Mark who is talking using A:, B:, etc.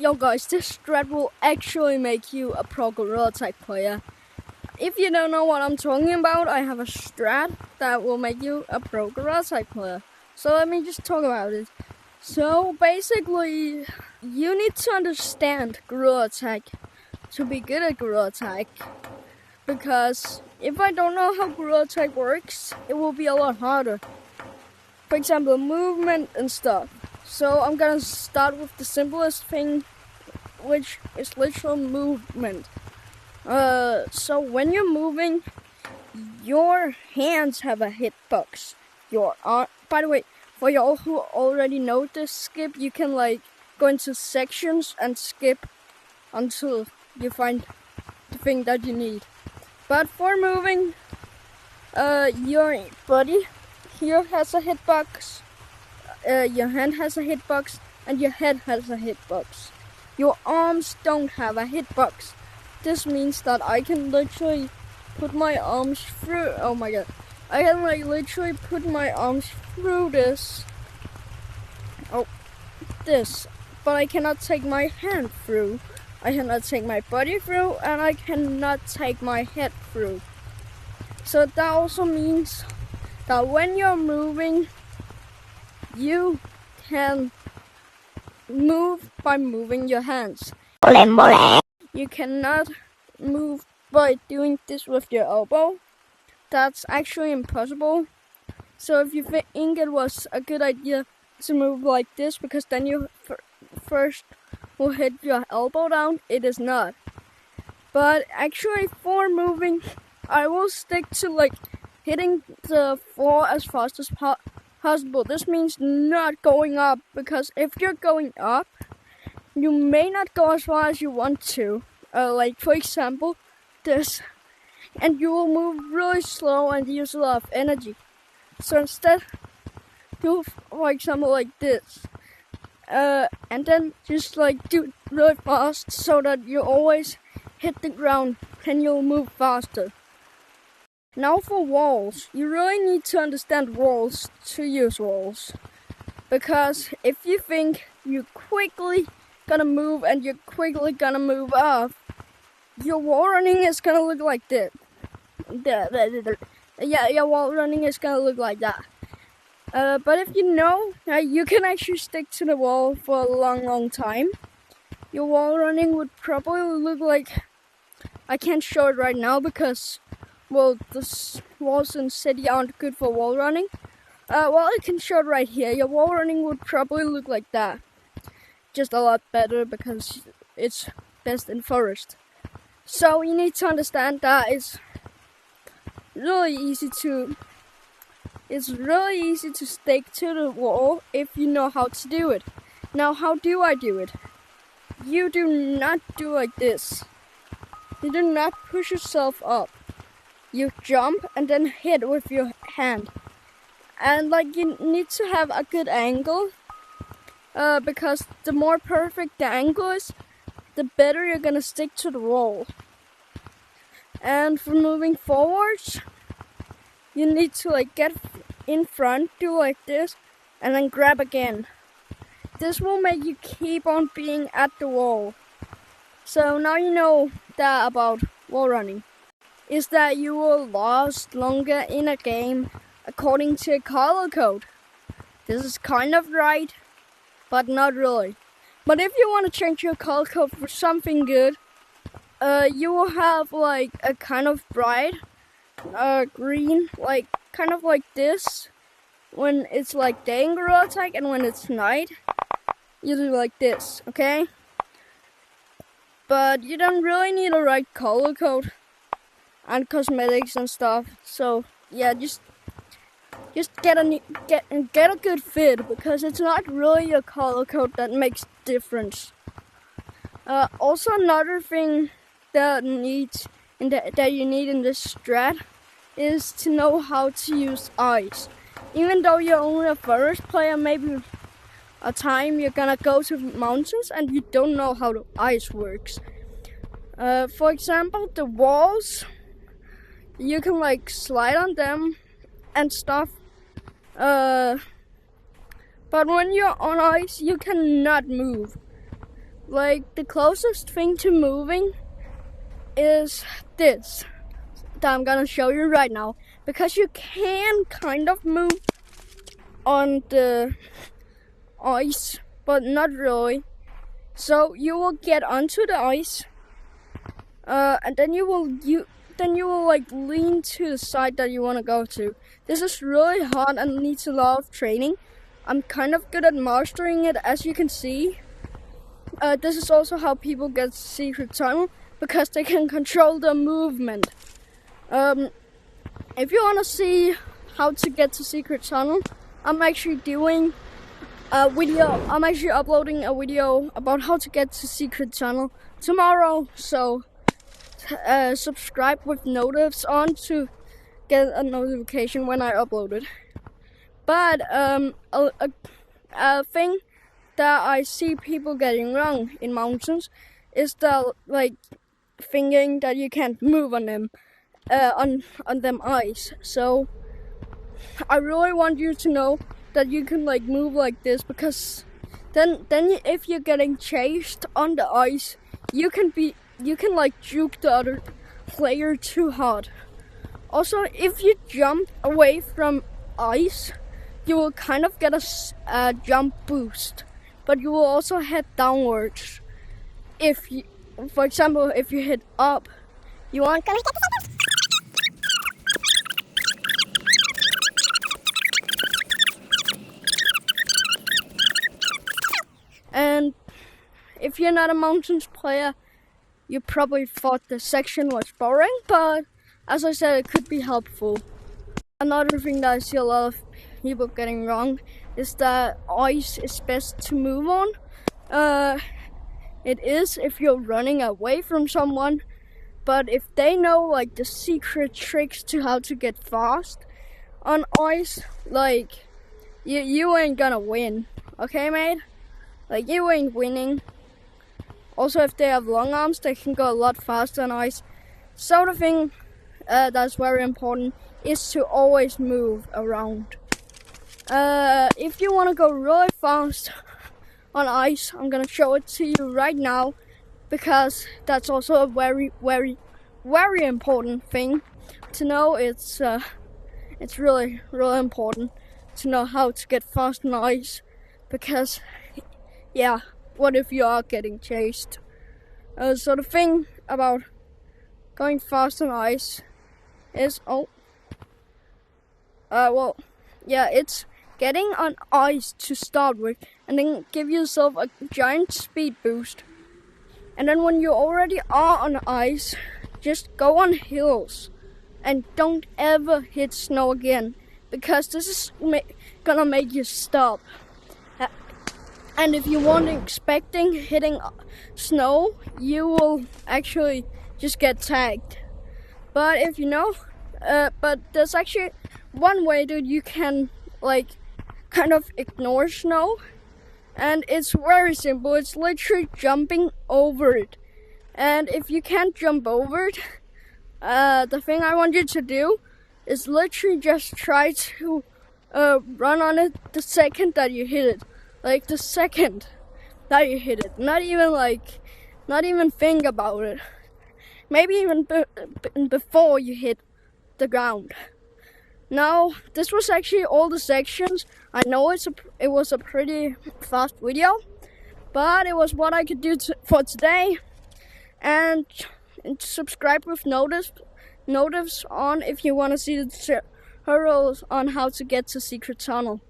A: Yo guys, this strat will actually make you a pro gorilla tag player. If you don't know what I'm talking about, I have a strat that will make you a pro gorilla tag player. So let me just talk about it. So basically, you need to understand gorilla tag to be good at gorilla tag. Because if I don't know how gorilla tag works, it will be a lot harder. For example, movement and stuff. So I'm gonna start with the simplest thing, which is literal movement. So when you're moving, your hands have a hitbox. Your arm. By the way, for y'all who already know this skip, you can go into sections and skip until you find the thing that you need. But for moving, your body here has a hitbox. Your hand has a hitbox, and your head has a hitbox. Your arms don't have a hitbox. This means that I can literally put my arms through. Oh my god! I can literally put my arms through this. Oh, this. But I cannot take my hand through. I cannot take my body through, and I cannot take my head through. So that also means that when you're moving, you can move by moving your hands. You cannot move by doing this with your elbow. That's actually impossible. So if you think it was a good idea to move like this, because then you first will hit your elbow down, it is not. But actually for moving, I will stick to hitting the floor as fast as possible. This means not going up, because if you're going up, you may not go as far as you want to. For example, this. And you will move really slow and use a lot of energy. So instead, do, for example, like this. And then just do it really fast so that you always hit the ground and you'll move faster. Now for walls, you really need to understand walls to use walls. Because if you think you're quickly gonna move and you're quickly gonna move up, your wall running is gonna look like this. Yeah, your wall running is gonna look like that. But if you know you can actually stick to the wall for a long time, your wall running would probably look like, I can't show it right now because, well, the walls in city aren't good for wall running. Well, I can show it right here. Your wall running would probably look like that. Just a lot better because it's best in forest. So you need to understand that it's really easy to stick to the wall if you know how to do it. Now, how do I do it? You do not do like this. You do not push yourself up. You jump and then hit with your hand. And you need to have a good angle, because the more perfect the angle is, the better you're gonna stick to the wall. And for moving forwards, you need to get in front, do like this, and then grab again. This will make you keep on being at the wall. So now you know that about wall running. Is that you will last longer in a game according to a color code. This is kind of right, but not really. But if you want to change your color code for something good, you will have a kind of bright green, kind of like this when it's day in gorilla tag, and when it's night, you do like this, okay? But you don't really need a right color code and cosmetics and stuff. So yeah, just get a good fit, because it's not really a color code that makes difference. Also, another thing that you need in this strat is to know how to use ice. Even though you're only a forest player, maybe a time you're gonna go to mountains and you don't know how the ice works. For example, the walls, you can slide on them and stuff. But when you're on ice, you cannot move. like the closest thing to moving is this that I'm gonna show you right now, because you can kind of move on the ice, but not really. So you will get onto the ice, and then you will like lean to the side that you want to go to. This is really hard and needs a lot of training. I'm kind of good at mastering it, as you can see. This is also how people get secret tunnel, because they can control the movement. If you want to see how to get to secret tunnel, I'm actually doing a video. I'm actually uploading a video about how to get to secret tunnel tomorrow. So subscribe with notifs on to get a notification when I upload it. But a thing that I see people getting wrong in mountains is the like thinking that you can't move on them on them ice. So I really want you to know that you can like move like this, because then if you're getting chased on the ice, you can like juke the other player too hard. Also, if you jump away from ice, you will kind of get a jump boost, but you will also head downwards. If you, for example, if you hit up, you aren't gonna get the second. And if you're not a mountains player, you probably thought the section was boring, but as I said, it could be helpful. Another thing that I see a lot of people getting wrong is that ice is best to move on. It is if you're running away from someone, but if they know like the secret tricks to how to get fast on ice, like you ain't gonna win, okay, mate? Like, you ain't winning. Also, if they have long arms, they can go a lot faster on ice. So the thing that's very important is to always move around. If you want to go really fast on ice, I'm gonna show it to you right now, because that's also a very, very, very important thing to know. It's really, really important to know how to get fast on ice, because yeah, what if you are getting chased? So the thing about going fast on ice is, it's getting on ice to start with, and then give yourself a giant speed boost. And then when you already are on ice, just go on hills and don't ever hit snow again, because this is gonna make you stop. And if you weren't expecting hitting snow, you will actually just get tagged. But if you know, but there's actually one way that you can like kind of ignore snow, and it's very simple. It's literally jumping over it. And if you can't jump over it, the thing I want you to do is literally just try to run on it the second that you hit it. Like the second that you hit it, not even think about it. Maybe even before you hit the ground. Now, this was actually all the sections. I know it was a pretty fast video, but it was what I could do for today. And subscribe with notifs on if you want to see the tutorials on how to get to secret tunnel.